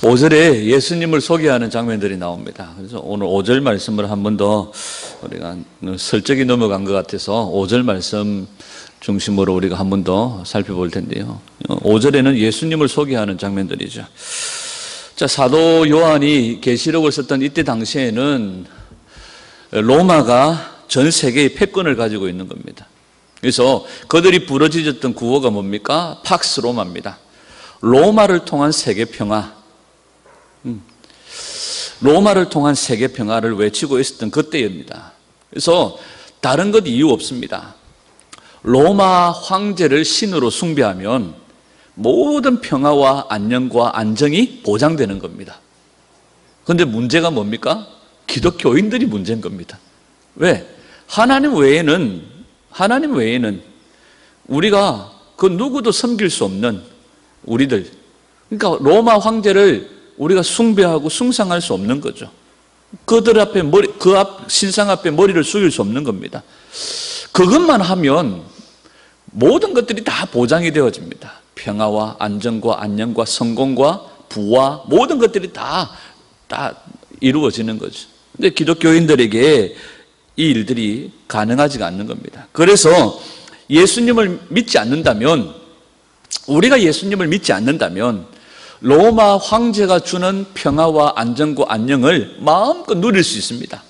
5절에 예수님을 소개하는 장면들이 나옵니다. 그래서 오늘 5절 말씀을 한 번 더 우리가 설적이 넘어간 것 같아서 5절 말씀 중심으로 우리가 한 번 더 살펴볼 텐데요. 5절에는 예수님을 소개하는 장면들이죠. 자, 사도 요한이 계시록을 썼던 이때 당시에는 로마가 전 세계의 패권을 가지고 있는 겁니다. 그래서 그들이 부르짖었던 구호가 뭡니까? 팍스 로마입니다. 로마를 통한 세계 평화, 로마를 통한 세계 평화를 외치고 있었던 그때입니다. 그래서 다른 것 이유 없습니다. 로마 황제를 신으로 숭배하면 모든 평화와 안녕과 안정이 보장되는 겁니다. 그런데 문제가 뭡니까? 기독교인들이 문제인 겁니다. 왜? 하나님 외에는 우리가 그 누구도 섬길 수 없는 우리들, 그러니까 로마 황제를 우리가 숭배하고 숭상할 수 없는 거죠. 그들 앞에 신상 앞에 머리를 숙일 수 없는 겁니다. 그것만 하면 모든 것들이 다 보장이 되어집니다. 평화와 안정과 안녕과 성공과 부와 모든 것들이 다 이루어지는 거죠. 근데 기독교인들에게 이 일들이 가능하지가 않는 겁니다. 그래서 예수님을 믿지 않는다면, 우리가 예수님을 믿지 않는다면 로마 황제가 주는 평화와 안정과 안녕을 마음껏 누릴 수 있습니다.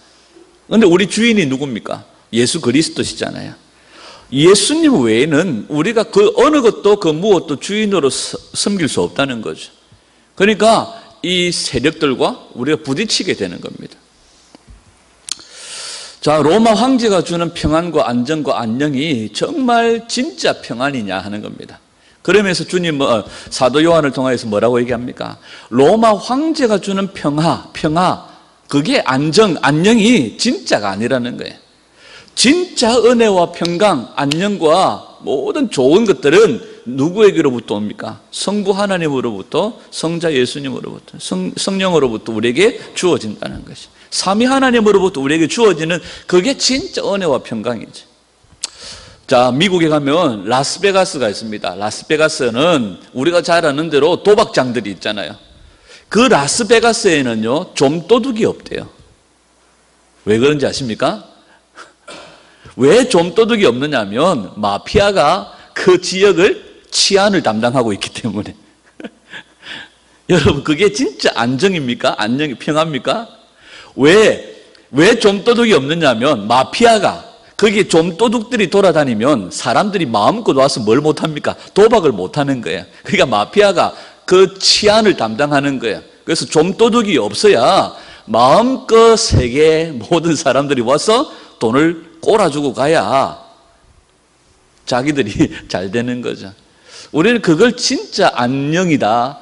그런데 우리 주인이 누굽니까? 예수 그리스도시잖아요. 예수님 외에는 우리가 그 어느 것도 그 무엇도 주인으로 섬길 수 없다는 거죠. 그러니까 이 세력들과 우리가 부딪히게 되는 겁니다. 자, 로마 황제가 주는 평안과 안정과 안녕이 정말 진짜 평안이냐 하는 겁니다. 그러면서 주님 사도 요한을 통해서 뭐라고 얘기합니까? 로마 황제가 주는 평화, 그게 안녕이 진짜가 아니라는 거예요. 진짜 은혜와 평강, 안녕과 모든 좋은 것들은 누구에게로부터 옵니까? 성부 하나님으로부터, 성자 예수님으로부터, 성령으로부터 우리에게 주어진다는 것이. 삼위 하나님으로부터 우리에게 주어지는 그게 진짜 은혜와 평강이죠. 자, 미국에 가면 라스베가스가 있습니다. 라스베가스는 우리가 잘 아는 대로 도박장들이 있잖아요. 그 라스베가스에는요, 좀도둑이 없대요. 왜 그런지 아십니까? 왜 좀도둑이 없느냐면 마피아가 그 지역을 치안을 담당하고 있기 때문에. 여러분, 그게 진짜 안정입니까? 안녕이 평화입니까? 왜 좀도둑이 없느냐면 마피아가, 거기 좀도둑들이 돌아다니면 사람들이 마음껏 와서 뭘 못합니까? 도박을 못하는 거예요. 그러니까 마피아가 그 치안을 담당하는 거예요. 그래서 좀도둑이 없어야 마음껏 세계 모든 사람들이 와서 돈을 꼬라주고 가야 자기들이 잘 되는 거죠. 우리는 그걸 진짜 안녕이다,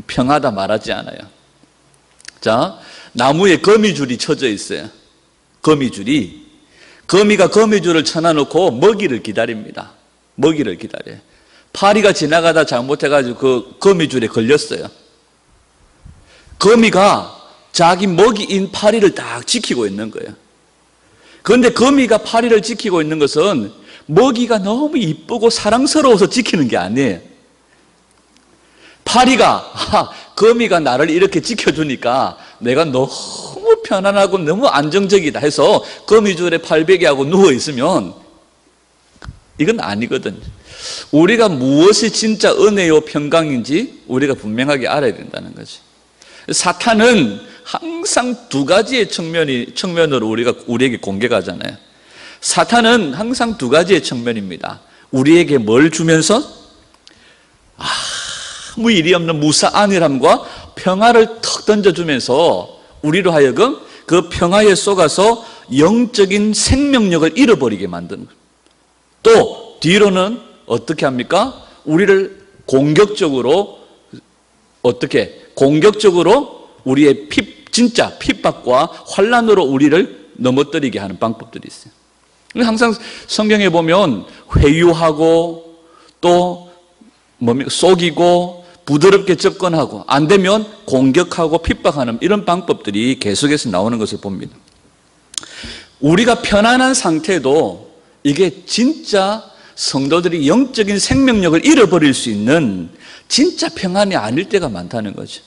평화다 말하지 않아요. 자, 나무에 거미줄이 쳐져 있어요. 거미가 거미줄을 쳐놔놓고 먹이를 기다립니다. 먹이를 기다려요. 파리가 지나가다 잘못해가지고 그 거미줄에 걸렸어요. 거미가 자기 먹이인 파리를 딱 지키고 있는 거예요. 그런데 거미가 파리를 지키고 있는 것은 먹이가 너무 이쁘고 사랑스러워서 지키는 게 아니에요. 파리가 거미가 나를 이렇게 지켜주니까 내가 너무 편안하고 너무 안정적이다 해서 거미줄에 팔베개하고 누워있으면 이건 아니거든. 우리가 무엇이 진짜 은혜요 평강인지 우리가 분명하게 알아야 된다는 거지. 사탄은 항상 두 가지의 측면으로 우리에게 공개가 하잖아요. 사탄은 항상 두 가지의 측면입니다. 우리에게 뭘 주면서 아무 일이 없는 무사안일함과 평화를 턱 던져주면서 우리로 하여금 그 평화에 속아서 영적인 생명력을 잃어버리게 만드는 거예요. 또 뒤로는 어떻게 합니까? 우리를 공격적으로 우리의 진짜 핍박과 환난으로 우리를 넘어뜨리게 하는 방법들이 있어요. 항상 성경에 보면 회유하고 또 속이고 부드럽게 접근하고 안 되면 공격하고 핍박하는 이런 방법들이 계속해서 나오는 것을 봅니다. 우리가 편안한 상태도 이게 진짜 성도들이 영적인 생명력을 잃어버릴 수 있는 진짜 평안이 아닐 때가 많다는 거죠.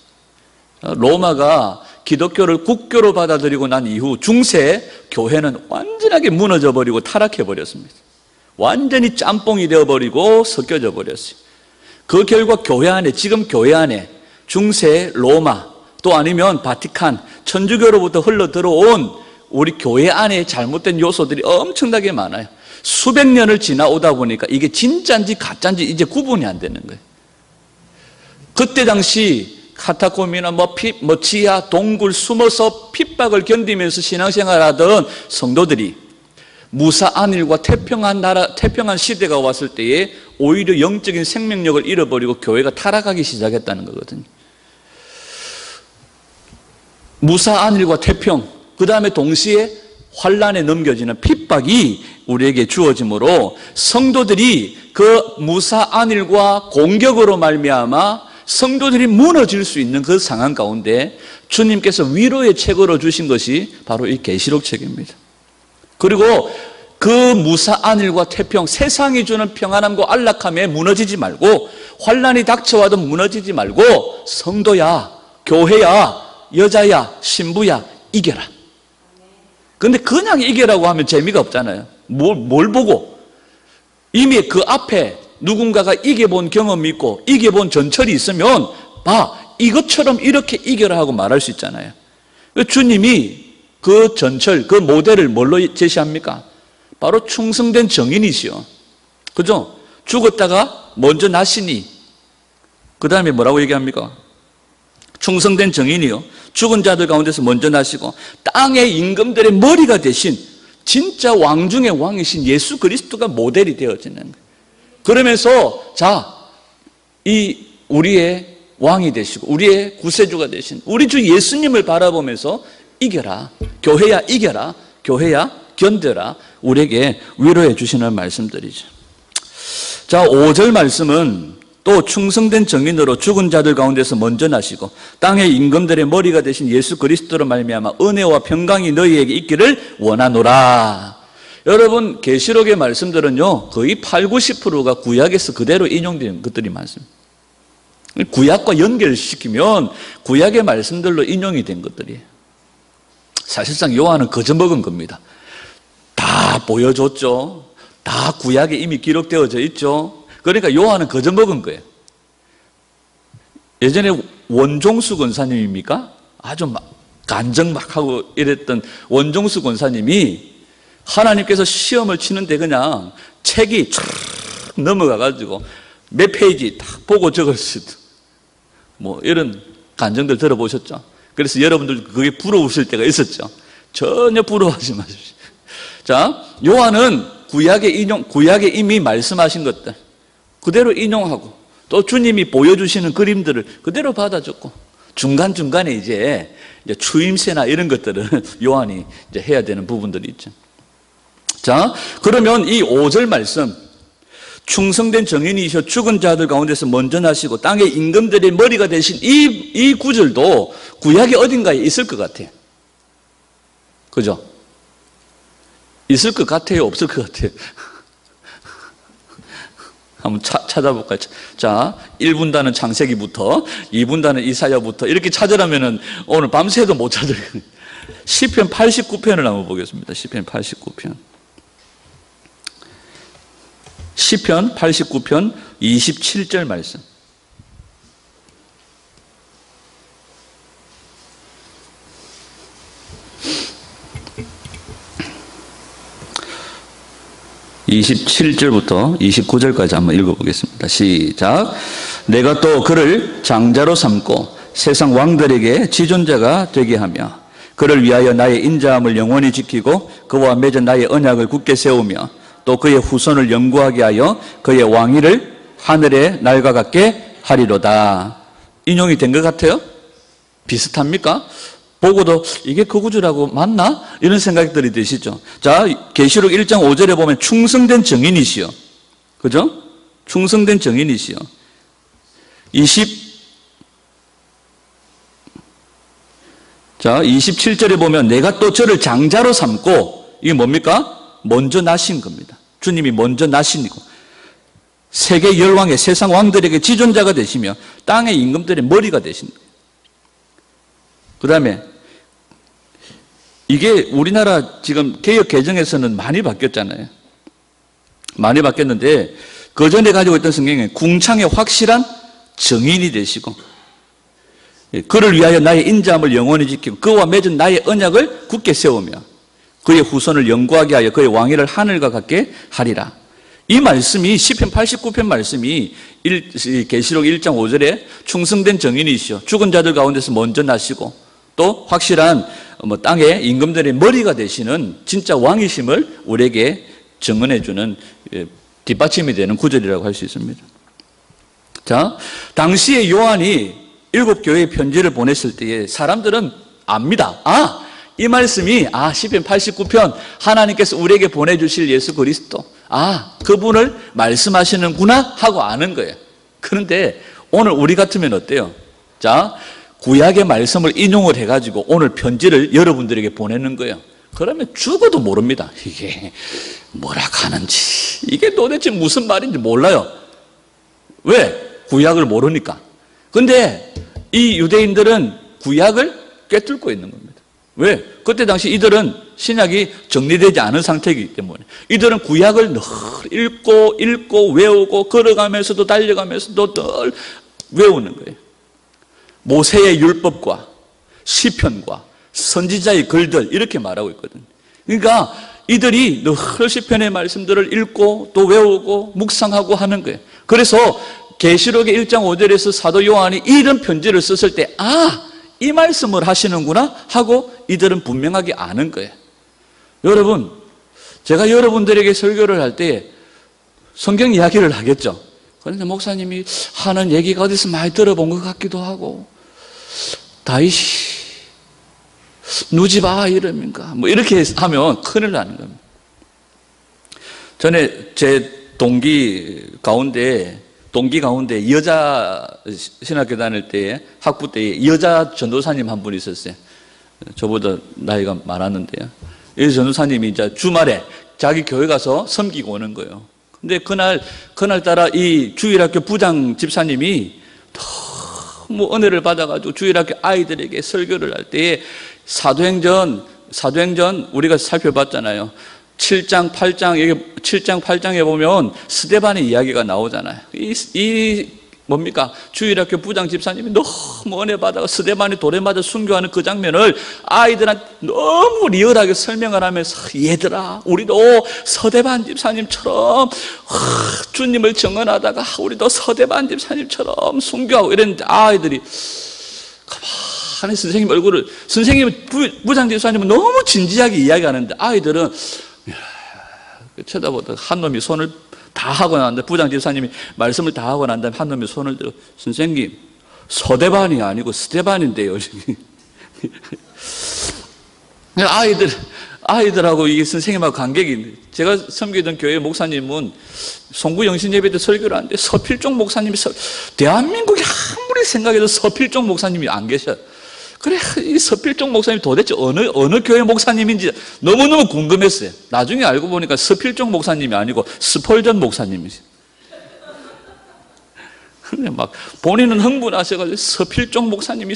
로마가 기독교를 국교로 받아들이고 난 이후 중세 교회는 완전하게 무너져 버리고 타락해 버렸습니다. 완전히 짬뽕이 되어버리고 섞여져 버렸어요. 그 결과 교회 안에, 지금 교회 안에 중세 로마 또 아니면 바티칸, 천주교로부터 흘러 들어온 우리 교회 안에 잘못된 요소들이 엄청나게 많아요. 수백 년을 지나오다 보니까 이게 진짜인지 가짜인지 이제 구분이 안 되는 거예요. 그때 당시 카타콤이나 지하, 동굴 숨어서 핍박을 견디면서 신앙생활하던 성도들이 무사안일과 태평한 시대가 왔을 때에 오히려 영적인 생명력을 잃어버리고 교회가 타락하기 시작했다는 거거든요. 무사안일과 태평, 그 다음에 동시에 환란에 넘겨지는 핍박이 우리에게 주어지므로 성도들이 그 무사안일과 공격으로 말미암아 성도들이 무너질 수 있는 그 상황 가운데 주님께서 위로의 책으로 주신 것이 바로 이 계시록 책입니다. 그리고 그 무사안일과 태평, 세상이 주는 평안함과 안락함에 무너지지 말고 환란이 닥쳐와도 무너지지 말고 성도야, 교회야, 여자야, 신부야 이겨라. 그런데 그냥 이겨라고 하면 재미가 없잖아요. 뭘 보고? 이미 그 앞에 누군가가 이겨본 경험이 있고 이겨본 전철이 있으면 이것처럼 이렇게 이겨라 하고 말할 수 있잖아요. 주님이 그 전철, 그 모델을 뭘로 제시합니까? 바로 충성된 정인이시요. 그죠? 죽었다가 먼저 나시니 그 다음에 뭐라고 얘기합니까? 충성된 정인이요. 죽은 자들 가운데서 먼저 나시고 땅의 임금들의 머리가 되신 진짜 왕 중의 왕이신 예수 그리스도가 모델이 되어지는 거예요. 그러면서 이 우리의 왕이 되시고 우리의 구세주가 되신 우리 주 예수님을 바라보면서 이겨라. 교회야 이겨라. 교회야 견뎌라. 우리에게 위로해 주시는 말씀들이죠. 5절 말씀은 또 충성된 정인으로 죽은 자들 가운데서 먼저 나시고 땅의 임금들의 머리가 되신 예수 그리스도로 말미암아 은혜와 평강이 너희에게 있기를 원하노라. 여러분 계시록의 말씀들은요 거의 80~90%가 구약에서 그대로 인용되는 것들이 많습니다. 구약과 연결시키면 구약의 말씀들로 인용이 된 것들이에요. 사실상 요한은 거저먹은 겁니다. 다 보여줬죠. 다 구약에 이미 기록되어져 있죠. 그러니까 요한은 거저먹은 거예요. 예전에 원종수 권사님입니까? 아주 간증 막 하고 이랬던 원종수 권사님이 하나님께서 시험을 치는데 그냥 책이 쫙 넘어가가지고 몇 페이지 딱 보고 적었을 이런 간증들 들어보셨죠? 그래서 여러분들 그게 부러우실 때가 있었죠? 전혀 부러워하지 마십시오. 요한은 구약에 이미 말씀하신 것들 그대로 인용하고 또 주님이 보여주시는 그림들을 그대로 받아줬고 중간중간에 이제 추임새나 이런 것들을 요한이 이제 해야 되는 부분들이 있죠. 그러면 이 5절 말씀 충성된 정인이시여 죽은 자들 가운데서 먼저 나시고 땅의 임금들의 머리가 되신 이 구절도 구약의 어딘가에 있을 것 같아요. 그죠? 있을 것 같아요? 없을 것 같아요? 한번 찾아볼까요? 1분단은 창세기부터 2분단은 이사야부터 이렇게 찾으라면 오늘 밤새도 못 찾을 거예요. 시편 89편을 한번 보겠습니다. 시편 89편. 시편 89편 27절 말씀. (27절부터) (29절까지) 한번 읽어보겠습니다. 시작. 내가 또 그를 장자로 삼고 세상 왕들에게 지존자가 되게 하며 그를 위하여 나의 인자함을 영원히 지키고 그와 맺은 나의 언약을 굳게 세우며 또 그의 후손을 영구하게 하여 그의 왕위를 하늘에 날과 같게 하리로다. 인용이 된 것 같아요? 비슷합니까? 보고도 이게 그 구절하고 맞나? 이런 생각들이 드시죠. 계시록 1장 5절에 보면 충성된 정인이시여. 그죠? 충성된 정인이시여. 27절에 보면 내가 또 저를 장자로 삼고 이게 뭡니까? 먼저 나신 겁니다. 주님이 먼저 나시고 세계 열왕의 세상 왕들에게 지존자가 되시며 땅의 임금들의 머리가 되신 거예요. 그 다음에 이게 우리나라 지금 개역 개정에서는 많이 바뀌었잖아요. 많이 바뀌었는데 그 전에 가지고 있던 성경에 궁창의 확실한 증인이 되시고 그를 위하여 나의 인자함을 영원히 지키고 그와 맺은 나의 언약을 굳게 세우며 그의 후손을 영구하게 하여 그의 왕위를 하늘과 같게 하리라. 이 말씀이 시편 89편 말씀이 계시록 1장 5절에 충성된 증인이시오 죽은 자들 가운데서 먼저 나시고 또 확실한 땅의 임금들의 머리가 되시는 진짜 왕이심을 우리에게 증언해 주는 뒷받침이 되는 구절이라고 할 수 있습니다. 자, 당시에 요한이 7교회의 편지를 보냈을 때에 사람들은 압니다. 이 말씀이 시편 89편 하나님께서 우리에게 보내주실 예수 그리스도 그분을 말씀하시는구나 하고 아는 거예요. 그런데 오늘 우리 같으면 어때요? 자, 구약의 말씀을 인용을 해가지고 오늘 편지를 여러분들에게 보내는 거예요. 그러면 죽어도 모릅니다. 이게 뭐라 하는지 이게 도대체 무슨 말인지 몰라요. 왜? 구약을 모르니까. 근데 이 유대인들은 구약을 꿰뚫고 있는 겁니다. 왜? 그때 당시 이들은 신약이 정리되지 않은 상태이기 때문에 이들은 구약을 늘 읽고 외우고 걸어가면서도 달려가면서도 늘 외우는 거예요. 모세의 율법과 시편과 선지자의 글들 이렇게 말하고 있거든요. 그러니까 이들이 늘 시편의 말씀들을 읽고 또 외우고 묵상하고 하는 거예요. 그래서 계시록의 1장 5절에서 사도 요한이 이런 편지를 썼을 때 이 말씀을 하시는구나 하고 이들은 분명하게 아는 거예요. 여러분, 제가 여러분들에게 설교를 할 때 성경 이야기를 하겠죠. 그런데 목사님이 하는 얘기가 어디서 많이 들어본 것 같기도 하고 다윗이 누지바 이름인가 이렇게 하면 큰일 나는 겁니다. 전에 제 동기 가운데 여자 신학교 다닐 때 학부 때 여자 전도사님 한 분이 있었어요. 저보다 나이가 많았는데요. 이 전도사님이 이제 주말에 자기 교회 가서 섬기고 오는 거예요. 근데 그날따라 이 주일학교 부장 집사님이 너무 은혜를 받아가지고 주일학교 아이들에게 설교를 할 때에 사도행전 우리가 살펴봤잖아요. 7장, 8장에 보면 스데반의 이야기가 나오잖아요. 뭡니까? 주일학교 부장 집사님이 너무 은혜 받아가 스데반이 돌에 맞아 순교하는 그 장면을 아이들한테 너무 리얼하게 설명을 하면서 얘들아, 우리도 서대반 집사님처럼 주님을 증언하다가 우리도 서대반 집사님처럼 순교하고 이랬는데 아이들이 가만히 선생님 얼굴을 부장 집사님은 너무 진지하게 이야기하는데 아이들은 쳐다보다 한 놈이 손을 다 하고 난 다음에 부장 집사님이 말씀을 다 하고 난 다음에 한 놈이 손을 들어 선생님 서대반이 아니고 스데반인데요. 아이들하고 이 선생님하고 간격이 제가 섬기던 교회 목사님은 송구 영신 예배 때 설교를 하는데 서필종 목사님이 대한민국이 아무리 생각해도 서필종 목사님이 안 계셔. 그래, 이 서필종 목사님 도대체 어느 교회 목사님인지 너무너무 궁금했어요. 나중에 알고 보니까 서필종 목사님이 아니고 스펄전 목사님이세요. 근데 막 본인은 흥분하셔가지고 서필종 목사님이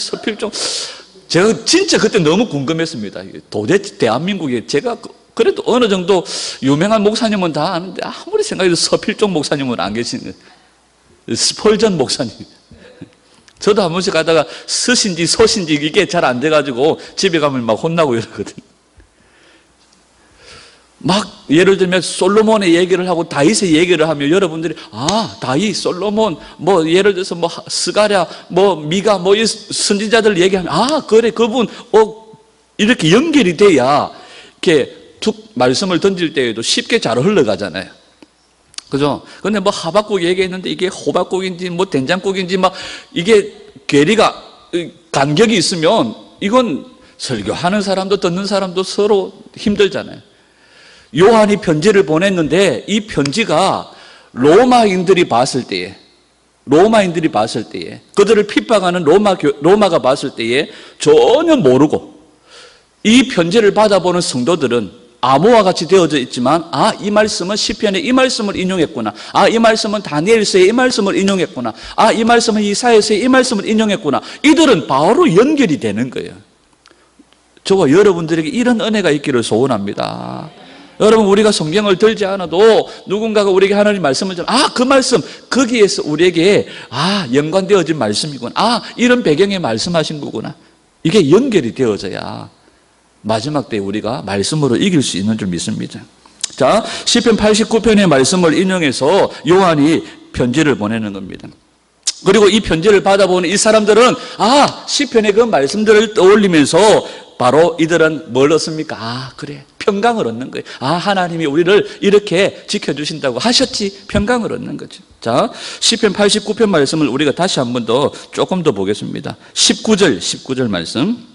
제가 진짜 그때 너무 궁금했습니다. 도대체 대한민국에 제가 그래도 어느 정도 유명한 목사님은 다 아는데 아무리 생각해도 서필종 목사님은 안 계시는 거예요. 스펄전 목사님. 저도 한 번씩 가다가 서신지 소신지 이게 잘 안 돼가지고 집에 가면 막 혼나고 이러거든요. 막 예를 들면 솔로몬의 얘기를 하고 다윗의 얘기를 하면 여러분들이 다윗, 솔로몬, 예를 들어서 스가랴, 미가, 이 선지자들 얘기하면 그래 그분 이렇게 연결이 돼야 이렇게 툭 말씀을 던질 때에도 쉽게 잘 흘러가잖아요. 그죠? 근데 하박국 얘기했는데 이게 호박국인지 된장국인지 이게 괴리가 간격이 있으면 이건 설교하는 사람도 듣는 사람도 서로 힘들잖아요. 요한이 편지를 보냈는데 이 편지가 로마인들이 봤을 때에 그들을 핍박하는 로마가 봤을 때에 전혀 모르고 이 편지를 받아보는 성도들은 암호와 같이 되어져 있지만 이 말씀은 시편에 이 말씀을 인용했구나. 이 말씀은 다니엘서에 이 말씀을 인용했구나. 이 말씀은 이사야서에 이 말씀을 인용했구나. 이들은 바로 연결이 되는 거예요. 저와 여러분들에게 이런 은혜가 있기를 소원합니다. 여러분, 우리가 성경을 들지 않아도 누군가가 우리에게 하나님 말씀을 전하, 그 말씀, 거기에서 우리에게 연관되어진 말씀이구나. 이런 배경에 말씀하신 거구나. 이게 연결이 되어져야 마지막 때에 우리가 말씀으로 이길 수 있는 줄 믿습니다. 자, 시편 89편의 말씀을 인용해서 요한이 편지를 보내는 겁니다. 그리고 이 편지를 받아보는 이 사람들은 시편의 그 말씀들을 떠올리면서 바로 이들은 뭘 얻습니까? 그래, 평강을 얻는 거예요. 하나님이 우리를 이렇게 지켜주신다고 하셨지. 평강을 얻는 거죠. 자, 시편 89편 말씀을 우리가 다시 한 번 더 조금 더 보겠습니다. 19절 말씀.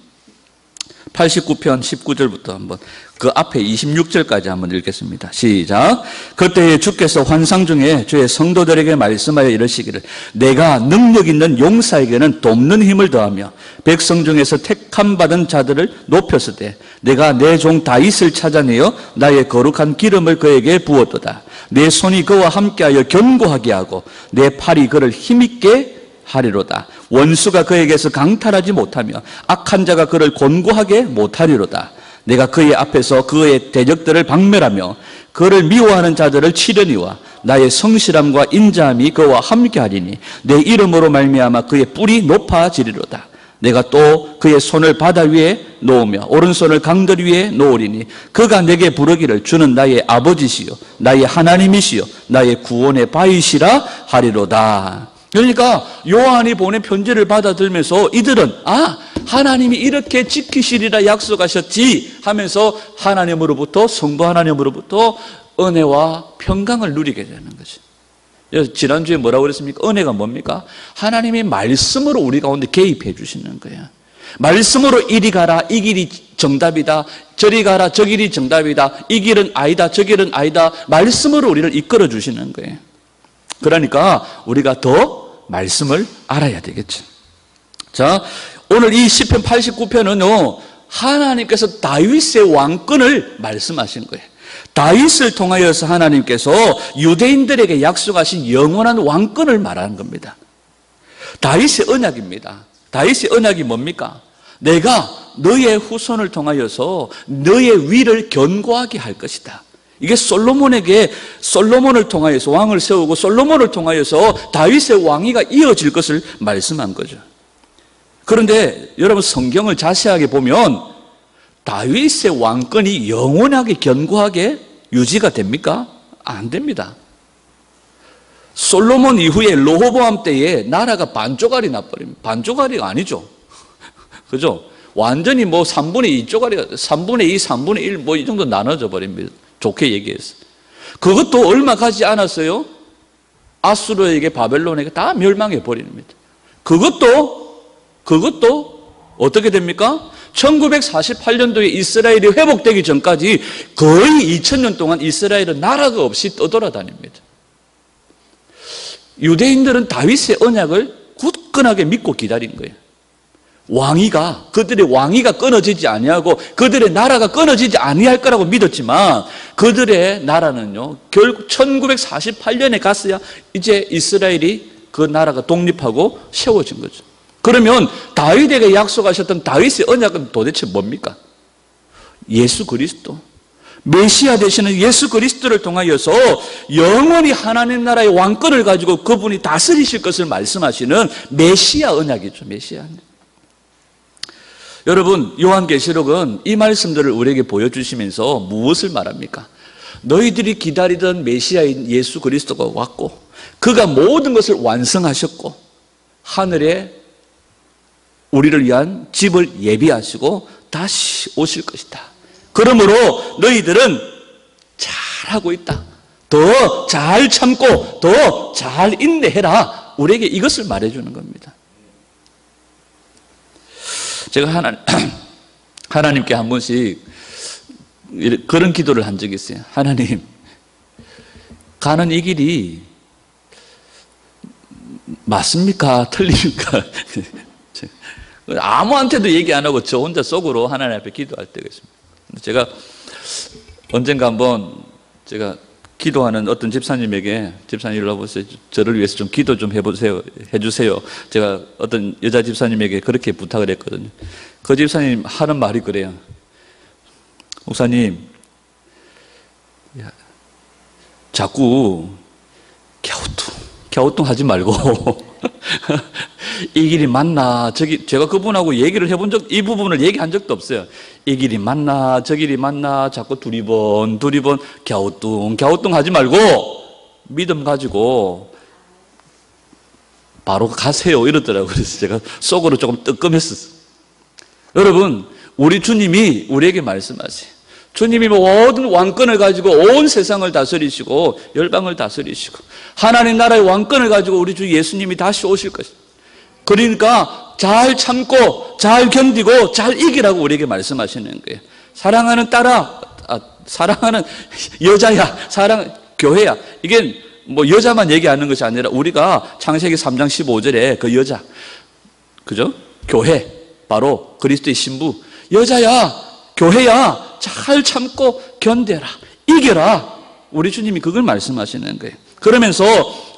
89편 19절부터 한번 그 앞에 26절까지 한번 읽겠습니다. 시작. 그때에 주께서 환상 중에 주의 성도들에게 말씀하여 이르시기를 내가 능력 있는 용사에게는 돕는 힘을 더하며 백성 중에서 택함 받은 자들을 높였으되 내가 내 종 다윗을 찾아내어 나의 거룩한 기름을 그에게 부었도다. 내 손이 그와 함께하여 견고하게 하고 내 팔이 그를 힘있게 하리로다. 원수가 그에게서 강탈하지 못하며 악한 자가 그를 곤고하게 못하리로다. 내가 그의 앞에서 그의 대적들을 박멸하며 그를 미워하는 자들을 치려니와 나의 성실함과 인자함이 그와 함께하리니 내 이름으로 말미암아 그의 뿔이 높아지리로다. 내가 또 그의 손을 바다 위에 놓으며 오른손을 강들 위에 놓으리니 그가 내게 부르기를 주는 나의 아버지시요 나의 하나님이시요 나의 구원의 바위시라 하리로다. 그러니까 요한이 보낸 편지를 받아들면서 이들은 하나님이 이렇게 지키시리라 약속하셨지 하면서 하나님으로부터, 성부 하나님으로부터 은혜와 평강을 누리게 되는 거죠. 지난주에 뭐라고 그랬습니까? 은혜가 뭡니까? 하나님이 말씀으로 우리 가운데 개입해 주시는 거예요. 말씀으로 이리 가라, 이 길이 정답이다. 저리 가라, 저 길이 정답이다. 이 길은 아니다, 저 길은 아니다. 말씀으로 우리를 이끌어 주시는 거예요. 그러니까 우리가 더 말씀을 알아야 되겠죠. 자, 오늘 이 시편 89편은요, 하나님께서 다윗의 왕권을 말씀하신 거예요. 다윗을 통하여서 하나님께서 유대인들에게 약속하신 영원한 왕권을 말하는 겁니다. 다윗의 언약입니다. 다윗의 언약이 뭡니까? 내가 너의 후손을 통하여서 너의 위를 견고하게 할 것이다. 이게 솔로몬을 통하여서 왕을 세우고 솔로몬을 통하여서 다윗의 왕위가 이어질 것을 말씀한 거죠. 그런데 여러분 성경을 자세하게 보면 다윗의 왕권이 영원하게 견고하게 유지가 됩니까? 안 됩니다. 솔로몬 이후에 르호보암 때에 나라가 반쪽알이 나버립니다. 반쪽알이가 아니죠. 그죠? 완전히 3분의 2쪽알이, 3분의 2, 3분의 1 이 정도 나눠져 버립니다. 좋게 얘기해서. 그것도 얼마 가지 않았어요. 아수르에게 바벨론에게 다 멸망해 버립니다. 그것도 어떻게 됩니까? 1948년도에 이스라엘이 회복되기 전까지 거의 2000년 동안 이스라엘은 나라가 없이 떠돌아다닙니다. 유대인들은 다윗의 언약을 굳건하게 믿고 기다린 거예요. 그들의 왕위가 끊어지지 아니하고 그들의 나라가 끊어지지 아니할 거라고 믿었지만 그들의 나라는요, 결국 1948년에 갔어야 이제 이스라엘이 그 나라가 독립하고 세워진 거죠. 그러면 다윗에게 약속하셨던 다윗의 언약은 도대체 뭡니까? 예수 그리스도, 메시아 되시는 예수 그리스도를 통하여서 영원히 하나님 나라의 왕권을 가지고 그분이 다스리실 것을 말씀하시는 메시아 언약이죠. 메시아 언약. 여러분, 요한계시록은 이 말씀들을 우리에게 보여주시면서 무엇을 말합니까? 너희들이 기다리던 메시아인 예수 그리스도가 왔고 그가 모든 것을 완성하셨고 하늘에 우리를 위한 집을 예비하시고 다시 오실 것이다. 그러므로 너희들은 잘하고 있다. 더 잘 참고 더 잘 인내해라. 우리에게 이것을 말해주는 겁니다. 제가 하나님께 한 번씩 그런 기도를 한 적이 있어요. 하나님, 가는 이 길이 맞습니까? 틀립니까? 아무한테도 얘기 안 하고 저 혼자 속으로 하나님 앞에 기도할 때가 있습니다. 제가 언젠가 한번 제가 기도하는 어떤 집사님에게, 집사님 일로 와보세요. 저를 위해서 좀 기도 좀 해주세요. 제가 어떤 여자 집사님에게 그렇게 부탁을 했거든요. 그 집사님 하는 말이 그래요. 목사님, 자꾸 갸우뚱 하지 말고 이 길이 맞나 제가 그분하고 얘기를 해본 이 부분을 얘기한 적도 없어요. 이 길이 맞나 저 길이 맞나 자꾸 두리번 갸우뚱 하지 말고 믿음 가지고 바로 가세요 이러더라고요. 그래서 제가 속으로 조금 뜨끔했었어요. 여러분, 우리 주님이 우리에게 말씀하세요. 주님이 모든 왕권을 가지고 온 세상을 다스리시고 열방을 다스리시고 하나님 나라의 왕권을 가지고 우리 주 예수님이 다시 오실 것입니다. 그러니까 잘 참고 잘 견디고 잘 이기라고 우리에게 말씀하시는 거예요. 사랑하는 딸아, 사랑하는 여자야, 교회야. 이게 뭐 여자만 얘기하는 것이 아니라 우리가 창세기 3장 15절에 그 여자, 그죠? 교회, 바로 그리스도의 신부, 여자야, 교회야, 잘 참고 견뎌라, 이겨라. 우리 주님이 그걸 말씀하시는 거예요. 그러면서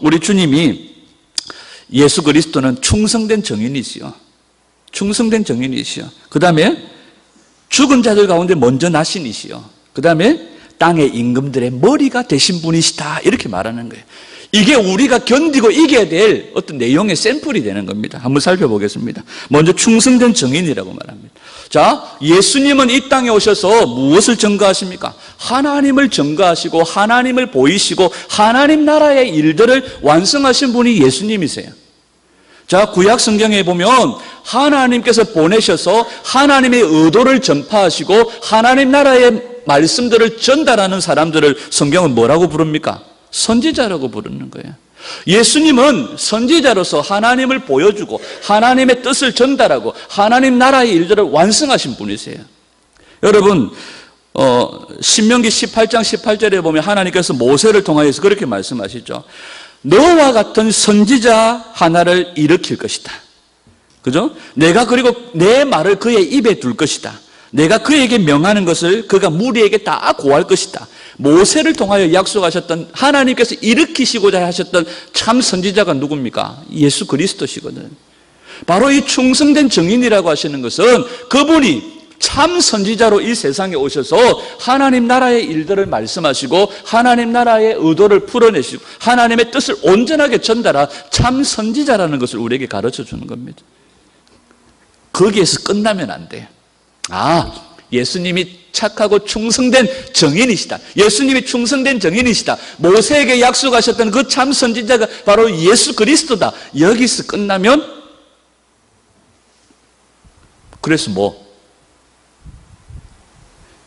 우리 주님이 예수 그리스도는 충성된 정인이시요. 충성된 정인이시요. 그 다음에 죽은 자들 가운데 먼저 나신 이시요. 그 다음에 땅의 임금들의 머리가 되신 분이시다. 이렇게 말하는 거예요. 이게 우리가 견디고 이겨야 될 어떤 내용의 샘플이 되는 겁니다. 한번 살펴보겠습니다. 먼저 충성된 정인이라고 말합니다. 자, 예수님은 이 땅에 오셔서 무엇을 증거하십니까? 하나님을 증거하시고 하나님을 보이시고 하나님 나라의 일들을 완성하신 분이 예수님이세요. 자, 구약 성경에 보면 하나님께서 보내셔서 하나님의 의도를 전파하시고 하나님 나라의 말씀들을 전달하는 사람들을 성경은 뭐라고 부릅니까? 선지자라고 부르는 거예요. 예수님은 선지자로서 하나님을 보여주고 하나님의 뜻을 전달하고 하나님 나라의 일들을 완성하신 분이세요. 여러분, 신명기 18장 18절에 보면 하나님께서 모세를 통하여서 그렇게 말씀하시죠. 너와 같은 선지자 하나를 일으킬 것이다. 그죠? 내가 그리고 내 말을 그의 입에 둘 것이다. 내가 그에게 명하는 것을 그가 무리에게 다 고할 것이다. 모세를 통하여 약속하셨던 하나님께서 일으키시고자 하셨던 참 선지자가 누굽니까? 예수 그리스도시거든. 바로 이 충성된 정인이라고 하시는 것은 그분이 참 선지자로 이 세상에 오셔서 하나님 나라의 일들을 말씀하시고 하나님 나라의 의도를 풀어내시고 하나님의 뜻을 온전하게 전달한 참 선지자라는 것을 우리에게 가르쳐 주는 겁니다. 거기에서 끝나면 안 돼요. 예수님이 착하고 충성된 정인이시다. 예수님이 충성된 정인이시다. 모세에게 약속하셨던 그 참 선지자가 바로 예수 그리스도다. 여기서 끝나면 그래서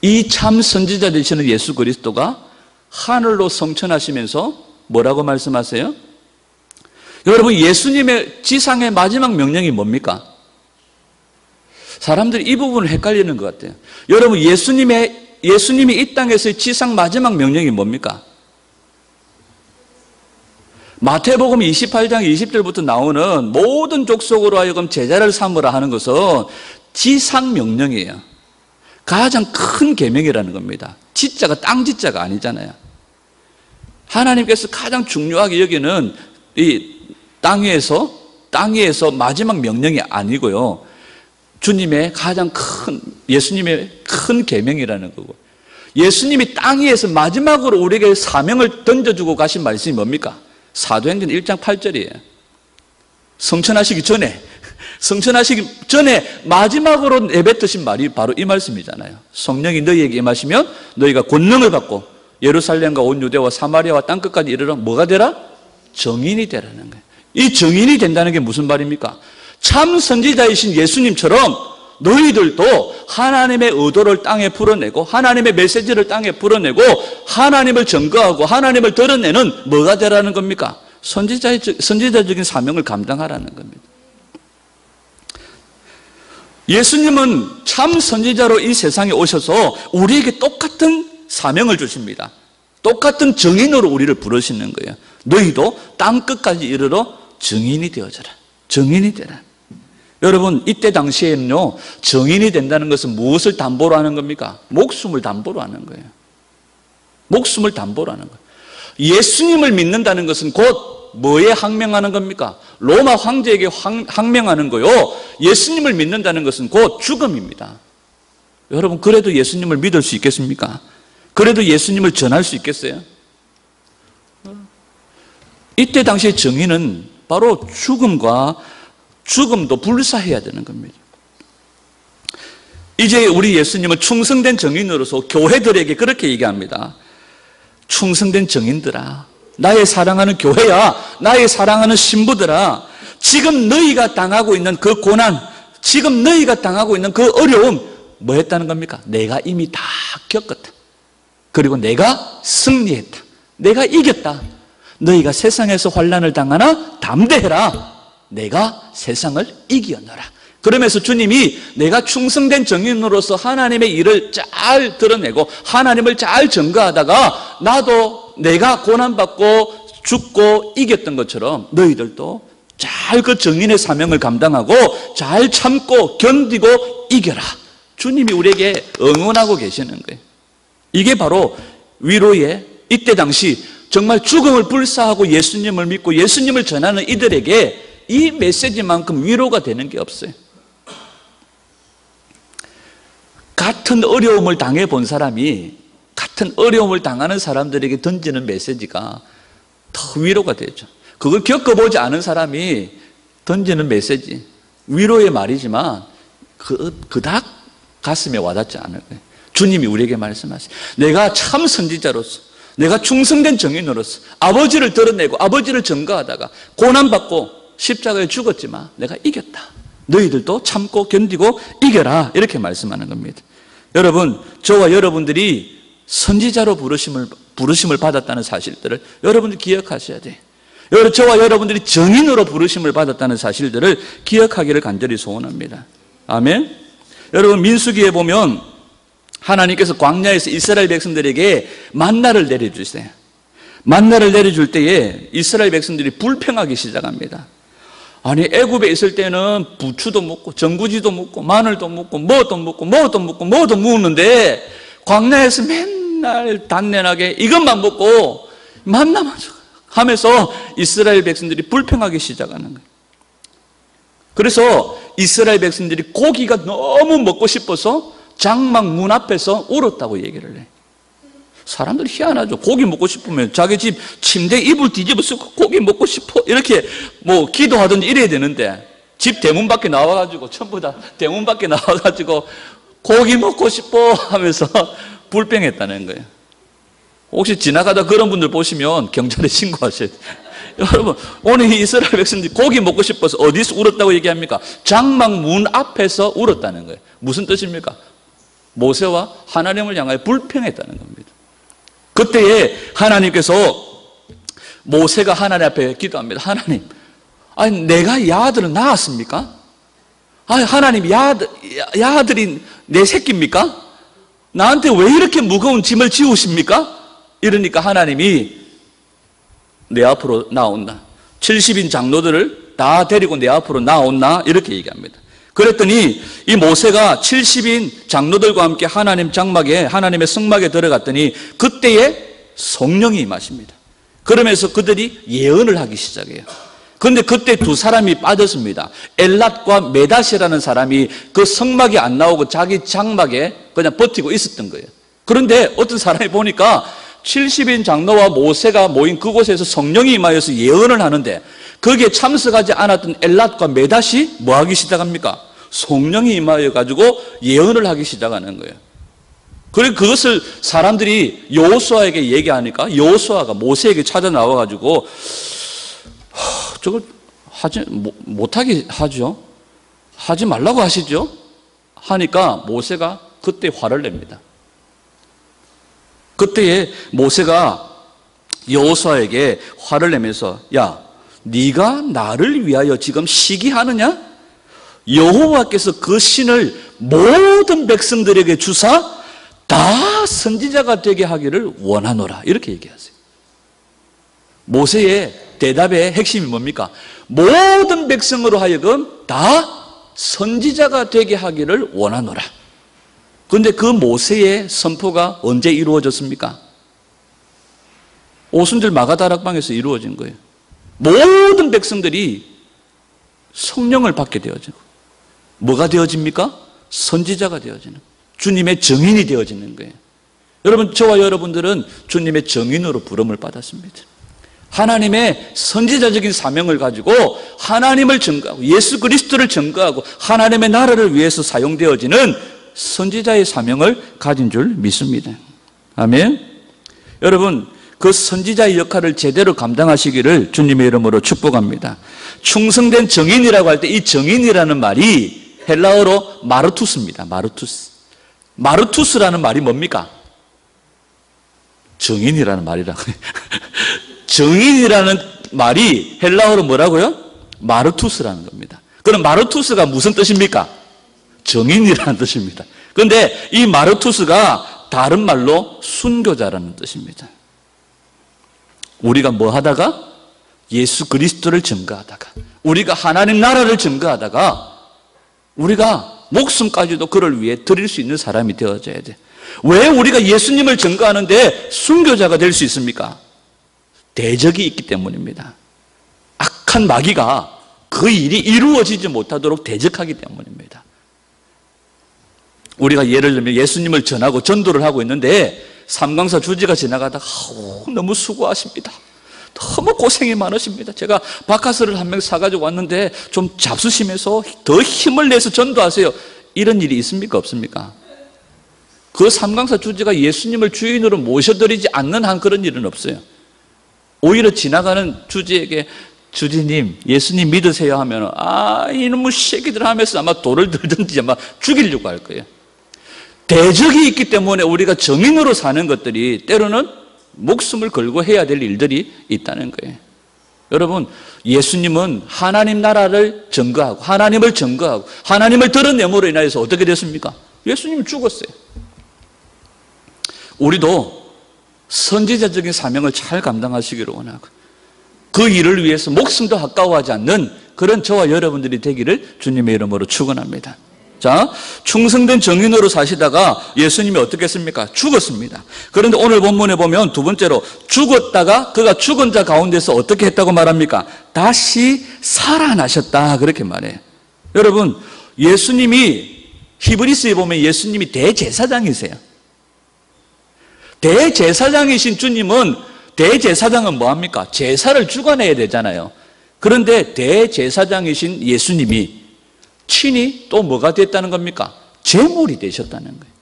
이 참 선지자 되시는 예수 그리스도가 하늘로 성천하시면서 뭐라고 말씀하세요? 여러분, 예수님의 지상의 마지막 명령이 뭡니까? 사람들이 이 부분을 헷갈리는 것 같아요. 여러분, 예수님이 이 땅에서의 지상 마지막 명령이 뭡니까? 마태복음 28장 20절부터 나오는 모든 족속으로 하여금 제자를 삼으라 하는 것은 지상 명령이에요. 가장 큰 계명이라는 겁니다. 지자가 땅 지자가 아니잖아요. 하나님께서 가장 중요하게 여기는 이 땅 위에서 마지막 명령이 아니고요. 주님의 가장 큰, 예수님의 큰 계명이라는 거고, 예수님이 땅 위에서 마지막으로 우리에게 사명을 던져주고 가신 말씀이 뭡니까? 사도행전 1장 8절이에요. 성천하시기 전에 마지막으로 내뱉으신 말이 바로 이 말씀이잖아요. 성령이 너희에게 임하시면 너희가 권능을 받고 예루살렘과 온 유대와 사마리아와 땅끝까지 이르러 뭐가 되라? 정인이 되라는 거예요. 이 정인이 된다는 게 무슨 말입니까? 참 선지자이신 예수님처럼 너희들도 하나님의 의도를 땅에 풀어내고 하나님의 메시지를 땅에 풀어내고 하나님을 증거하고 하나님을 드러내는 뭐가 되라는 겁니까? 선지자적인 사명을 감당하라는 겁니다. 예수님은 참 선지자로 이 세상에 오셔서 우리에게 똑같은 사명을 주십니다. 똑같은 정인으로 우리를 부르시는 거예요. 너희도 땅끝까지 이르러 정인이 되어져라. 정인이 되라. 여러분, 이때 당시에는요, 정인이 된다는 것은 무엇을 담보로 하는 겁니까? 목숨을 담보로 하는 거예요. 목숨을 담보로 하는 거예요. 예수님을 믿는다는 것은 곧 뭐에 항명하는 겁니까? 로마 황제에게 항명하는 거요. 예수님을 믿는다는 것은 곧 죽음입니다. 여러분, 그래도 예수님을 믿을 수 있겠습니까? 그래도 예수님을 전할 수 있겠어요? 이때 당시의 정의는 바로 죽음도 불사해야 되는 겁니다. 이제 우리 예수님은 충성된 정인으로서 교회들에게 그렇게 얘기합니다. 충성된 정인들아, 나의 사랑하는 교회야, 나의 사랑하는 신부들아, 지금 너희가 당하고 있는 그 고난, 지금 너희가 당하고 있는 그 어려움, 뭐 했다는 겁니까? 내가 이미 다 겪었다. 그리고 내가 승리했다. 내가 이겼다. 너희가 세상에서 환난을 당하나 담대해라. 내가 세상을 이기었노라. 그러면서 주님이 내가 충성된 정인으로서 하나님의 일을 잘 드러내고 하나님을 잘 증거하다가 나도 내가 고난받고 죽고 이겼던 것처럼 너희들도 잘 그 정인의 사명을 감당하고 잘 참고 견디고 이겨라. 주님이 우리에게 응원하고 계시는 거예요. 이게 바로 위로의, 이때 당시 정말 죽음을 불사하고 예수님을 믿고 예수님을 전하는 이들에게 이 메시지만큼 위로가 되는 게 없어요. 같은 어려움을 당해본 사람이 같은 어려움을 당하는 사람들에게 던지는 메시지가 더 위로가 되죠. 그걸 겪어보지 않은 사람이 던지는 메시지, 위로의 말이지만 그닥 가슴에 와닿지 않을 거예요. 주님이 우리에게 말씀하세요. 내가 참 선지자로서, 내가 충성된 정인으로서 아버지를 드러내고 아버지를 증거하다가 고난받고 십자가에 죽었지만 내가 이겼다. 너희들도 참고 견디고 이겨라. 이렇게 말씀하는 겁니다. 여러분, 저와 여러분들이 선지자로 부르심을 받았다는 사실들을 여러분들 기억하셔야 돼요. 저와 여러분들이 정인으로 부르심을 받았다는 사실들을 기억하기를 간절히 소원합니다. 아멘. 여러분, 민수기에 보면 하나님께서 광야에서 이스라엘 백성들에게 만나를 내려주세요. 만나를 내려줄 때에 이스라엘 백성들이 불평하기 시작합니다. 아니, 애굽에 있을 때는 부추도 먹고 정구지도 먹고 마늘도 먹고 뭐도 먹고 뭐도 먹는데 광야에서 맨날 단내나게 이것만 먹고 만나만 하면서 이스라엘 백성들이 불평하기 시작하는 거예요. 그래서 이스라엘 백성들이 고기가 너무 먹고 싶어서 장막 문 앞에서 울었다고 얘기를 해. 사람들이 희한하죠. 고기 먹고 싶으면 자기 집 침대 이불 뒤집어 쓰고 고기 먹고 싶어 이렇게 뭐 기도하든지 이래야 되는데 집 대문 밖에 나와가지고 전부 다 대문 밖에 나와가지고 고기 먹고 싶어 하면서 불평했다는 거예요. 혹시 지나가다 그런 분들 보시면 경찰에 신고하셔야 돼요. 여러분, 오늘 이스라엘 백성들이 고기 먹고 싶어서 어디서 울었다고 얘기합니까? 장막 문 앞에서 울었다는 거예요. 무슨 뜻입니까? 모세와 하나님을 향하여 불평했다는 겁니다. 그때에 하나님께서 모세가 하나님 앞에 기도합니다. 하나님, 아니 내가 야들을 낳았습니까? 아니 하나님, 야들이 내 새끼입니까? 나한테 왜 이렇게 무거운 짐을 지우십니까? 이러니까 하나님이 내 앞으로 나온다. 70인 장로들을 다 데리고 내 앞으로 나온나? 이렇게 얘기합니다. 그랬더니 이 모세가 70인 장로들과 함께 하나님 장막에, 하나님의 성막에 들어갔더니 그때에 성령이 임하십니다. 그러면서 그들이 예언을 하기 시작해요. 그런데 그때 두 사람이 빠졌습니다. 엘랏과 메닷이라는 사람이 그 성막에 안 나오고 자기 장막에 그냥 버티고 있었던 거예요. 그런데 어떤 사람이 보니까 70인 장로와 모세가 모인 그곳에서 성령이 임하여서 예언을 하는데 거기에 참석하지 않았던 엘랏과 메닷이 뭐 하기 시작합니까? 성령이 임하여 가지고 예언을 하기 시작하는 거예요. 그리고 그것을 사람들이 여호수아에게 얘기하니까 여호수아가 모세에게 찾아 나와 가지고 저걸 하지 못하게 하죠. 하지 말라고 하시죠. 하니까 모세가 그때 화를 냅니다. 그때에 모세가 여호수아에게 화를 내면서 야, 네가 나를 위하여 지금 시기하느냐? 여호와께서 그 신을 모든 백성들에게 주사 다 선지자가 되게 하기를 원하노라. 이렇게 얘기하세요. 모세의 대답의 핵심이 뭡니까? 모든 백성으로 하여금 다 선지자가 되게 하기를 원하노라. 그런데 그 모세의 선포가 언제 이루어졌습니까? 오순절 마가다락방에서 이루어진 거예요. 모든 백성들이 성령을 받게 되어지고 뭐가 되어집니까? 선지자가 되어지는, 주님의 증인이 되어지는 거예요. 여러분, 저와 여러분들은 주님의 증인으로 부름을 받았습니다. 하나님의 선지자적인 사명을 가지고 하나님을 증거하고 예수 그리스도를 증거하고 하나님의 나라를 위해서 사용되어지는 선지자의 사명을 가진 줄 믿습니다. 아멘. 여러분, 그 선지자의 역할을 제대로 감당하시기를 주님의 이름으로 축복합니다. 충성된 증인이라고 할 때 이 증인이라는 말이 헬라어로 마르투스입니다. 마르투스. 마르투스라는 말이 뭡니까? 증인이라는 말이라고. 증인이라는 말이 헬라어로 뭐라고요? 마르투스라는 겁니다. 그럼 마르투스가 무슨 뜻입니까? 증인이라는 뜻입니다. 그런데 이 마르투스가 다른 말로 순교자라는 뜻입니다. 우리가 뭐 하다가? 예수 그리스도를 증거하다가, 우리가 하나님 나라를 증거하다가 우리가 목숨까지도 그를 위해 드릴 수 있는 사람이 되어져야 돼. 왜 우리가 예수님을 증거하는데 순교자가 될 수 있습니까? 대적이 있기 때문입니다. 악한 마귀가 그 일이 이루어지지 못하도록 대적하기 때문입니다. 우리가 예를 들면 예수님을 전하고 전도를 하고 있는데 삼강사 주지가 지나가다가 너무 수고하십니다. 너무 고생이 많으십니다. 제가 바카스를 한 명 사가지고 왔는데 좀 잡수시면서 더 힘을 내서 전도하세요. 이런 일이 있습니까? 없습니까? 그 삼강사 주지가 예수님을 주인으로 모셔드리지 않는 한 그런 일은 없어요. 오히려 지나가는 주지에게 주지님 예수님 믿으세요 하면 이놈의 새끼들 하면서 아마 돌을 들든지 아마 죽이려고 할 거예요. 대적이 있기 때문에 우리가 정인으로 사는 것들이 때로는 목숨을 걸고 해야 될 일들이 있다는 거예요. 여러분, 예수님은 하나님 나라를 증거하고 하나님을 증거하고 하나님을 드러냄으로 인하여서 어떻게 됐습니까? 예수님은 죽었어요. 우리도 선지자적인 사명을 잘 감당하시기를 원하고 그 일을 위해서 목숨도 아까워하지 않는 그런 저와 여러분들이 되기를 주님의 이름으로 축원합니다. 자, 충성된 정인으로 사시다가 예수님이 어떻게 했습니까? 죽었습니다. 그런데 오늘 본문에 보면 두 번째로 죽었다가 그가 죽은 자 가운데서 어떻게 했다고 말합니까? 다시 살아나셨다 그렇게 말해요. 여러분, 예수님이 히브리서에 보면 예수님이 대제사장이세요. 대제사장이신 주님은 대제사장은 뭐합니까? 제사를 주관해야 되잖아요. 그런데 대제사장이신 예수님이 친히 또 뭐가 됐다는 겁니까? 제물이 되셨다는 거예요.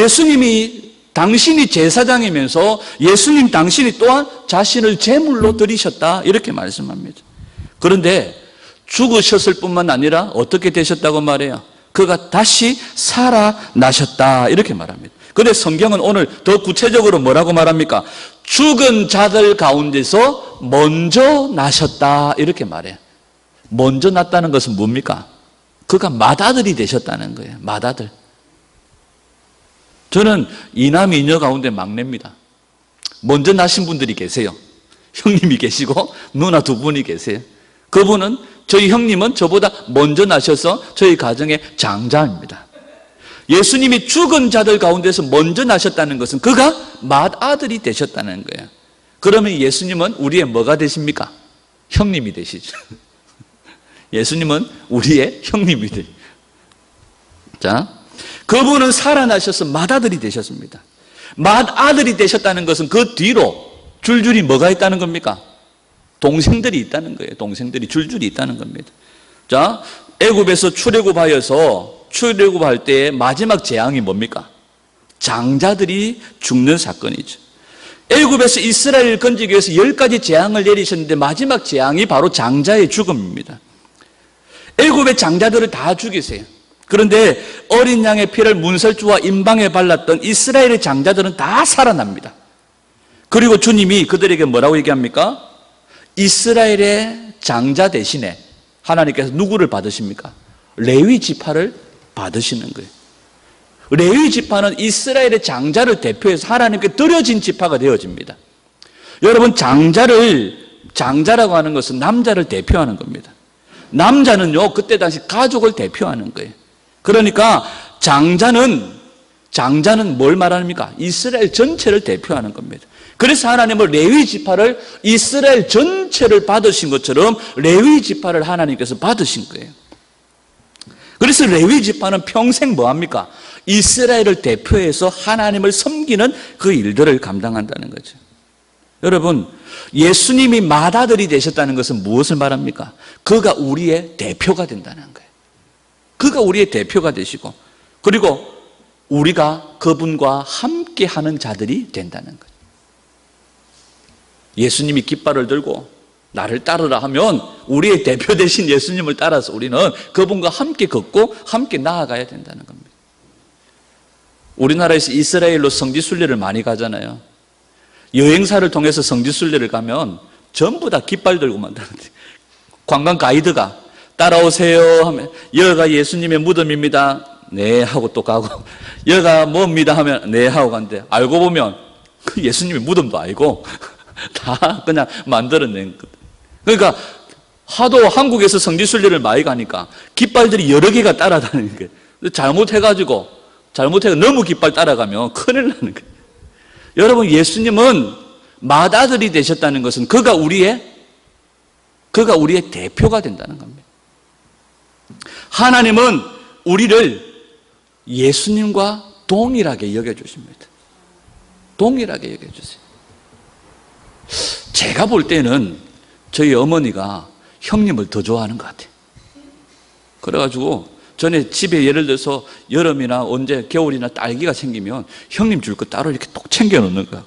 예수님이 당신이 제사장이면서 예수님 당신이 또한 자신을 제물로 드리셨다 이렇게 말씀합니다. 그런데 죽으셨을 뿐만 아니라 어떻게 되셨다고 말해요? 그가 다시 살아나셨다 이렇게 말합니다. 그런데 성경은 오늘 더 구체적으로 뭐라고 말합니까? 죽은 자들 가운데서 먼저 나셨다 이렇게 말해요. 먼저 났다는 것은 뭡니까? 그가 맏아들이 되셨다는 거예요. 맏아들. 저는 이남 이녀 가운데 막내입니다. 먼저 나신 분들이 계세요. 형님이 계시고 누나 두 분이 계세요. 그분은 저희 형님은 저보다 먼저 나셔서 저희 가정의 장자입니다. 예수님이 죽은 자들 가운데서 먼저 나셨다는 것은 그가 맏아들이 되셨다는 거예요. 그러면 예수님은 우리의 뭐가 되십니까? 형님이 되시죠. 예수님은 우리의 형님이 되죠. 자, 그분은 살아나셔서 맏아들이 되셨습니다. 맏아들이 되셨다는 것은 그 뒤로 줄줄이 뭐가 있다는 겁니까? 동생들이 있다는 거예요. 동생들이 줄줄이 있다는 겁니다. 자, 애굽에서 출애굽할 때의 마지막 재앙이 뭡니까? 장자들이 죽는 사건이죠. 애굽에서 이스라엘을 건지기 위해서 10가지 재앙을 내리셨는데 마지막 재앙이 바로 장자의 죽음입니다. 애굽의 장자들을 다 죽이세요. 그런데 어린 양의 피를 문설주와 임방에 발랐던 이스라엘의 장자들은 다 살아납니다. 그리고 주님이 그들에게 뭐라고 얘기합니까? 이스라엘의 장자 대신에 하나님께서 누구를 받으십니까? 레위 지파를 받으시는 거예요. 레위 지파는 이스라엘의 장자를 대표해서 하나님께 드려진 지파가 되어집니다. 여러분, 장자라고 하는 것은 남자를 대표하는 겁니다. 남자는요, 그때 당시 가족을 대표하는 거예요. 그러니까 장자는 장자는 뭘 말합니까? 이스라엘 전체를 대표하는 겁니다. 그래서 하나님은 레위 지파를 이스라엘 전체를 받으신 것처럼 레위 지파를 하나님께서 받으신 거예요. 그래서 레위 지파는 평생 뭐합니까? 이스라엘을 대표해서 하나님을 섬기는 그 일들을 감당한다는 거죠. 여러분, 예수님이 맏아들이 되셨다는 것은 무엇을 말합니까? 그가 우리의 대표가 된다는 거예요. 그가 우리의 대표가 되시고, 그리고 우리가 그분과 함께하는 자들이 된다는 거예요. 예수님이 깃발을 들고 나를 따르라 하면 우리의 대표 되신 예수님을 따라서 우리는 그분과 함께 걷고 함께 나아가야 된다는 겁니다. 우리나라에서 이스라엘로 성지순례를 많이 가잖아요. 여행사를 통해서 성지순례를 가면 전부 다 깃발 들고만 다니는데, 관광 가이드가 따라오세요 하면 여기가 예수님의 무덤입니다. 네 하고 또 가고, 여기가 뭡니다 하면 네 하고 간대. 알고 보면 그 예수님의 무덤도 아니고 다 그냥 만들어낸 것. 그러니까 하도 한국에서 성지순례를 많이 가니까 깃발들이 여러 개가 따라다니는 거예요. 잘못해가지고 너무 깃발 따라가면 큰일 나는 거예요. 여러분, 예수님은 맏아들이 되셨다는 것은 그가 우리의 대표가 된다는 겁니다. 하나님은 우리를 예수님과 동일하게 여겨주십니다. 동일하게 여겨주세요. 제가 볼 때는 저희 어머니가 형님을 더 좋아하는 것 같아요. 그래가지고 전에 집에 예를 들어서 여름이나 언제 겨울이나 딸기가 생기면 형님 줄 거 따로 이렇게 똑 챙겨 놓는 거야.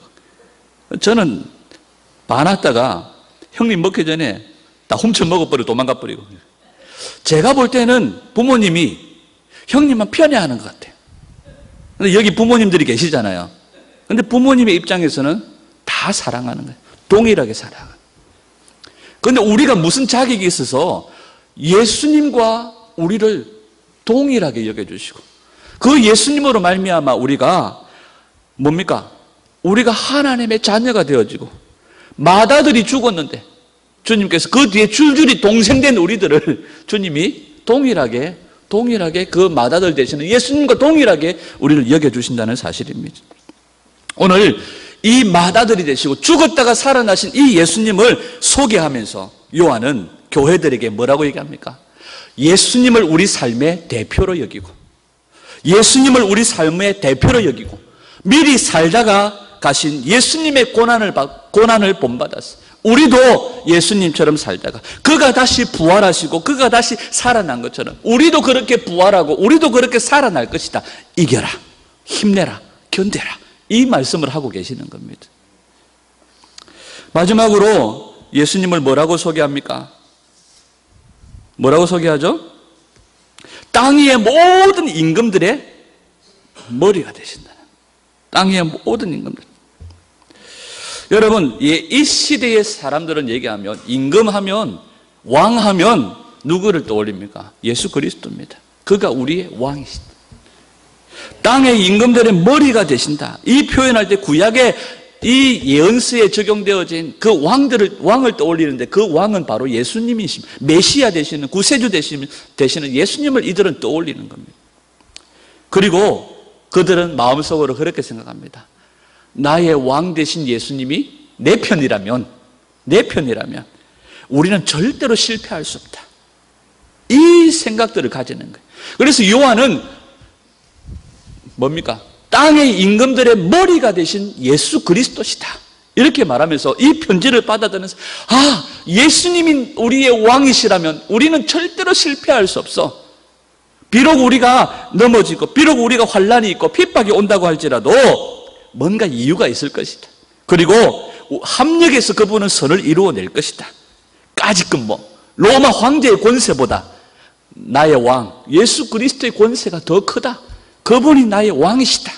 저는 봐놨다가 형님 먹기 전에 다 훔쳐 먹어버리고 도망가 버리고. 제가 볼 때는 부모님이 형님만 편애하는 것 같아요. 근데 여기 부모님들이 계시잖아요. 근데 부모님의 입장에서는 다 사랑하는 거예요. 동일하게 사랑하는. 그런데 우리가 무슨 자격이 있어서 예수님과 우리를 동일하게 여겨주시고, 그 예수님으로 말미암아 우리가 뭡니까? 우리가 하나님의 자녀가 되어지고, 맏아들이 죽었는데 주님께서 그 뒤에 줄줄이 동생된 우리들을 주님이 동일하게 그 맏아들 되시는 예수님과 동일하게 우리를 여겨주신다는 사실입니다. 오늘 이 맏아들이 되시고 죽었다가 살아나신 이 예수님을 소개하면서 요한은 교회들에게 뭐라고 얘기합니까? 예수님을 우리 삶의 대표로 여기고, 예수님을 우리 삶의 대표로 여기고, 미리 살다가 가신 예수님의 고난을 본받았어. 우리도 예수님처럼 살다가 그가 다시 부활하시고 그가 다시 살아난 것처럼 우리도 그렇게 부활하고 우리도 그렇게 살아날 것이다. 이겨라, 힘내라, 견뎌라, 이 말씀을 하고 계시는 겁니다. 마지막으로 예수님을 뭐라고 소개합니까? 뭐라고 소개하죠? 땅 위의 모든 임금들의 머리가 되신다. 땅 위의 모든 임금들. 여러분, 이 시대의 사람들은 얘기하면, 임금하면, 왕하면 누구를 떠올립니까? 예수 그리스도입니다. 그가 우리의 왕이시다. 땅의 임금들의 머리가 되신다. 이 표현할 때 구약의 이 예언서에 적용되어진 그 왕을 떠올리는데, 그 왕은 바로 예수님이십니다. 메시아 되시는, 구세주 되시는 예수님을 이들은 떠올리는 겁니다. 그리고 그들은 마음속으로 그렇게 생각합니다. 나의 왕 되신 예수님이 내 편이라면 우리는 절대로 실패할 수 없다. 이 생각들을 가지는 거예요. 그래서 요한은 뭡니까? 땅의 임금들의 머리가 되신 예수 그리스도시다. 이렇게 말하면서 이 편지를 받아들면서, 예수님이 우리의 왕이시라면 우리는 절대로 실패할 수 없어. 비록 우리가 넘어지고 비록 우리가 환난이 있고 핍박이 온다고 할지라도 뭔가 이유가 있을 것이다. 그리고 합력해서 그분은 선을 이루어낼 것이다. 까짓건 로마 황제의 권세보다 나의 왕 예수 그리스도의 권세가 더 크다. 그분이 나의 왕이시다.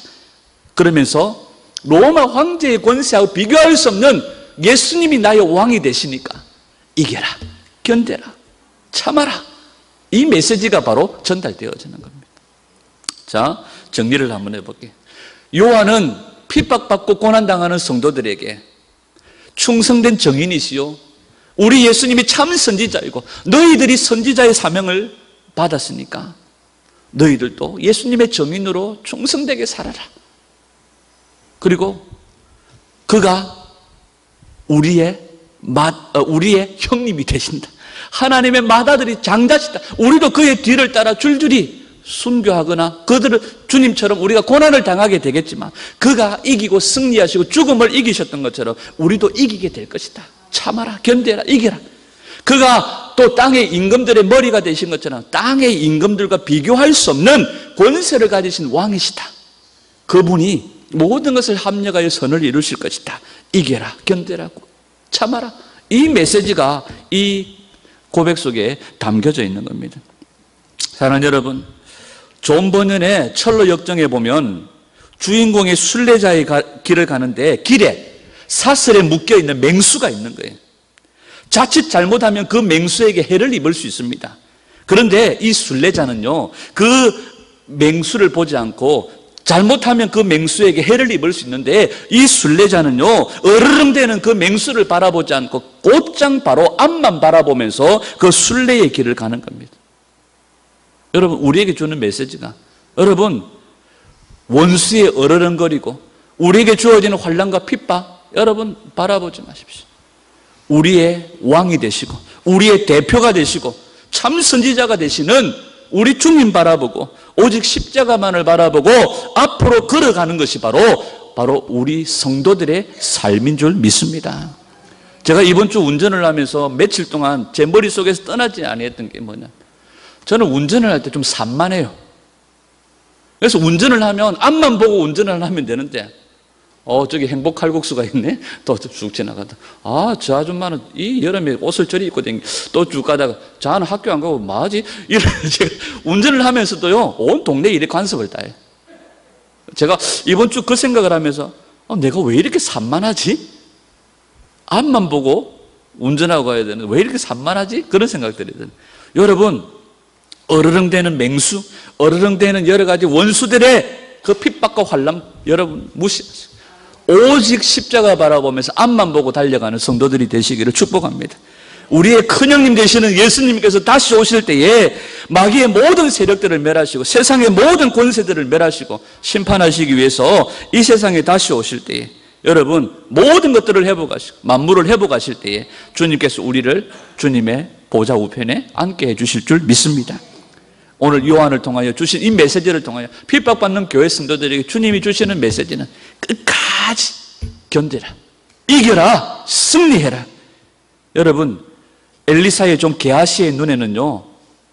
그러면서 로마 황제의 권세하고 비교할 수 없는 예수님이 나의 왕이 되시니까 이겨라, 견뎌라, 참아라. 이 메시지가 바로 전달되어지는 겁니다. 자, 정리를 한번 해볼게요. 요한은 핍박받고 고난당하는 성도들에게 충성된 정인이시요, 우리 예수님이 참 선지자이고 너희들이 선지자의 사명을 받았으니까 너희들도 예수님의 정인으로 충성되게 살아라. 그리고 그가 우리의 형님이 되신다. 하나님의 맏아들이 장자시다. 우리도 그의 뒤를 따라 줄줄이 순교하거나 그들을 주님처럼 우리가 고난을 당하게 되겠지만 그가 이기고 승리하시고 죽음을 이기셨던 것처럼 우리도 이기게 될 것이다. 참아라, 견뎌라, 이겨라. 그가 또 땅의 임금들의 머리가 되신 것처럼 땅의 임금들과 비교할 수 없는 권세를 가지신 왕이시다. 그분이 모든 것을 합력하여 선을 이루실 것이다. 이겨라, 견뎌라, 참아라. 이 메시지가 이 고백 속에 담겨져 있는 겁니다. 사랑하는 여러분, 존 버년의 철로 역정에 보면 주인공이 순례자의 길을 가는데 길에 사슬에 묶여있는 맹수가 있는 거예요. 자칫 잘못하면 그 맹수에게 해를 입을 수 있습니다. 그런데 이 순례자는요, 그 맹수를 보지 않고 잘못하면 그 맹수에게 해를 입을 수 있는데 이 순례자는요, 어르렁대는 그 맹수를 바라보지 않고 곧장 바로 앞만 바라보면서 그 순례의 길을 가는 겁니다. 여러분, 우리에게 주는 메시지가, 여러분, 원수의 어르렁거리고 우리에게 주어지는 환난과 핍박, 여러분 바라보지 마십시오. 우리의 왕이 되시고 우리의 대표가 되시고 참 선지자가 되시는 우리 주님 바라보고 오직 십자가만을 바라보고 앞으로 걸어가는 것이 바로 우리 성도들의 삶인 줄 믿습니다. 제가 이번 주 운전을 하면서 며칠 동안 제 머릿속에서 떠나지 않았던 게 뭐냐, 저는 운전을 할 때 좀 산만해요. 그래서 운전을 하면 앞만 보고 운전을 하면 되는데 저기 행복 칼국수가 있네. 또 쭉 지나가다. 저 아줌마는 이 여름에 옷을 저리 입고 또 쭉 가다가 저는 학교 안 가고 뭐하지? 이런 제가 운전을 하면서도요, 온 동네에 이렇게 간섭을 다 해요. 제가 이번 주 그 생각을 하면서 내가 왜 이렇게 산만하지? 앞만 보고 운전하고 가야 되는데 왜 이렇게 산만하지? 그런 생각들이 들어요. 여러분, 어르렁대는 맹수, 어르렁대는 여러 가지 원수들의 그 핍박과 환난, 여러분 무시하세요. 오직 십자가 바라보면서 앞만 보고 달려가는 성도들이 되시기를 축복합니다. 우리의 큰형님 되시는 예수님께서 다시 오실 때에 마귀의 모든 세력들을 멸하시고 세상의 모든 권세들을 멸하시고 심판하시기 위해서 이 세상에 다시 오실 때에 여러분 모든 것들을 회복하시고 만물을 회복하실 때에 주님께서 우리를 주님의 보좌 우편에 앉게 해주실 줄 믿습니다. 오늘 요한을 통하여 주신 이 메시지를 통하여 핍박받는 교회 성도들에게 주님이 주시는 메시지는 끝까지 견뎌라, 이겨라, 승리해라. 여러분, 엘리사의 좀 게하시의 눈에는요,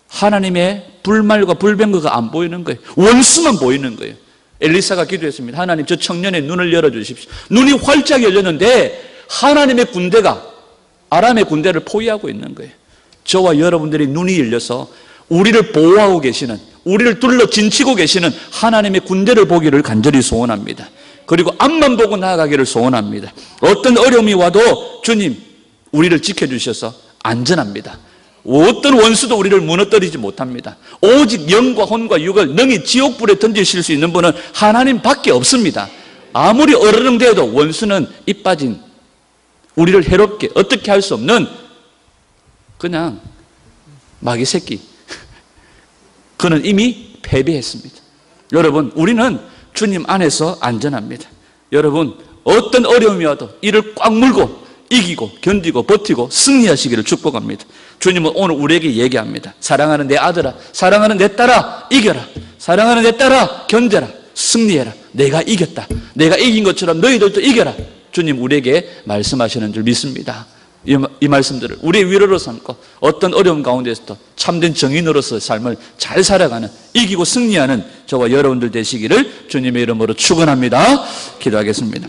하나님의 불말과 불병거가 안 보이는 거예요. 원수만 보이는 거예요. 엘리사가 기도했습니다. 하나님, 저 청년의 눈을 열어주십시오. 눈이 활짝 열렸는데 하나님의 군대가 아람의 군대를 포위하고 있는 거예요. 저와 여러분들이 눈이 열려서 우리를 보호하고 계시는, 우리를 둘러 진치고 계시는 하나님의 군대를 보기를 간절히 소원합니다. 그리고 앞만 보고 나아가기를 소원합니다. 어떤 어려움이 와도 주님 우리를 지켜주셔서 안전합니다. 어떤 원수도 우리를 무너뜨리지 못합니다. 오직 영과 혼과 육을 능히 지옥불에 던지실 수 있는 분은 하나님밖에 없습니다. 아무리 어르렁대어도 원수는 입 빠진, 우리를 해롭게 어떻게 할 수 없는 그냥 마귀 새끼, 그는 이미 패배했습니다. 여러분, 우리는 주님 안에서 안전합니다. 여러분, 어떤 어려움이 와도 이를 꽉 물고 이기고 견디고 버티고 승리하시기를 축복합니다. 주님은 오늘 우리에게 얘기합니다. 사랑하는 내 아들아, 사랑하는 내 딸아, 이겨라. 사랑하는 내 딸아, 견뎌라, 승리해라. 내가 이겼다. 내가 이긴 것처럼 너희들도 이겨라. 주님 우리에게 말씀하시는 줄 믿습니다. 이 말씀들을 우리의 위로로 삼고 어떤 어려움 가운데서도 참된 정인으로서의 삶을 잘 살아가는, 이기고 승리하는 저와 여러분들 되시기를 주님의 이름으로 축원합니다. 기도하겠습니다.